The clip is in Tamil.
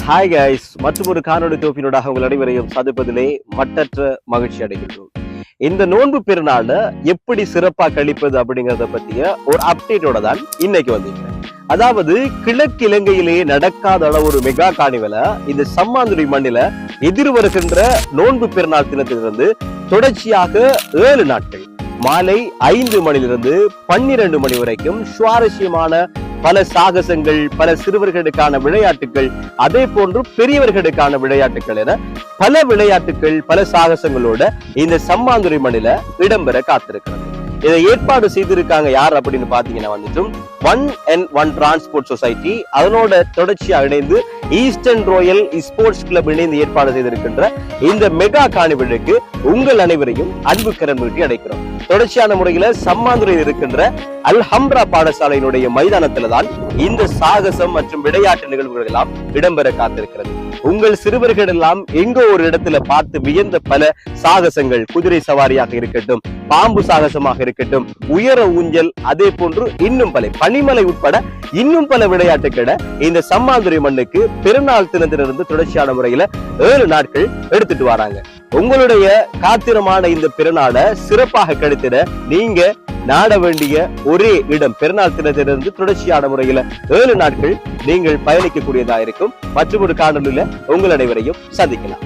ஹாய் கைஸ், மற்றும் ஒரு காணொலி தொகுப்பினூடாக உங்கள் அனைவரையும் சந்திப்பதிலே மட்டற்ற மகிழ்ச்சி அடைகின்றோம். இந்த நோன்பு பெருநாள எப்படி சிறப்பா கழிப்பது அப்படிங்கறத பத்திய ஒரு அப்டேட்டோட தான் இன்னைக்கு வந்திருக்கிறேன். அதாவது கிழக்கு இலங்கையிலேயே நடக்காத அளவு ஒரு மெகா காணிவலை இந்த சம்மாந்துறை மண்ணில எதிர்வருகின்ற நோன்பு பெருநாள் தினத்திலிருந்து தொடர்ச்சியாக 7 நாட்கள் மாலை 5 மணிலிருந்து 12 மணி வரைக்கும் சுவாரஸ்யமான பல சாகசங்கள், பல சிறுவர்களுக்கான விளையாட்டுகள், அதே போன்று பெரியவர்களுக்கான விளையாட்டுகள் என பல விளையாட்டுகள், பல சாகசங்களோட இந்த சம்மாந்துறை மண்ணில இடம்பெற காத்திருக்கிறது. இதை ஏற்பாடு செய்திருக்காங்க யார் அப்படின்னு பாத்தீங்கன்னா வந்துட்டும் 1N1 டிரான்ஸ்போர்ட் சொசைட்டி, அதனோட தொடர்ச்சியா இணைந்து ஈஸ்டர்ன் ராயல் ஸ்போர்ட்ஸ் கிளப் இணைந்து ஏற்பாடு செய்திருக்கின்ற இந்த மெகா காணிவலுக்கு உங்கள் அனைவரையும் அன்பு கரம் நீட்டி அடைக்கிறோம். தொடர்ச்சியான முறையில சம்மாந்துறையில் இருக்கின்ற அல்ஹம்ரா பாடசாலையினுடைய மைதானத்துல தான் இந்த சாகசம் மற்றும் விளையாட்டு நிகழ்வுகள் எல்லாம் இடம்பெற காத்திருக்கிறது. உங்கள் சிறுவர்கள் எல்லாம் எங்கோ ஒரு இடத்துல பார்த்து வியந்த பல சாகசங்கள், குதிரை சவாரியாக இருக்கட்டும், பாம்பு சாகசமாக இருக்கட்டும், உயர ஊஞ்சல், அதே போன்று இன்னும் பல, பனிமலை உட்பட இன்னும் பல விளையாட்டுகளை இந்த சம்மாந்துறை மண்ணுக்கு பெருநாள் தினத்திலிருந்து தொடர்ச்சியான முறையில 7 நாட்கள் எடுத்துட்டு வராங்க. உங்களுடைய காத்திரமான இந்த பெருநாளை சிறப்பாக கழித்திட நீங்க நாட வேண்டிய ஒரே இடம், பெருநாள் தினத்திலிருந்து தொடர்ச்சியான முறையில 7 நாட்கள் நீங்கள் பயணிக்கக்கூடியதா இருக்கும். மற்றும் ஒரு காணொலியில உங்கள் அனைவரையும் சந்திக்கலாம்.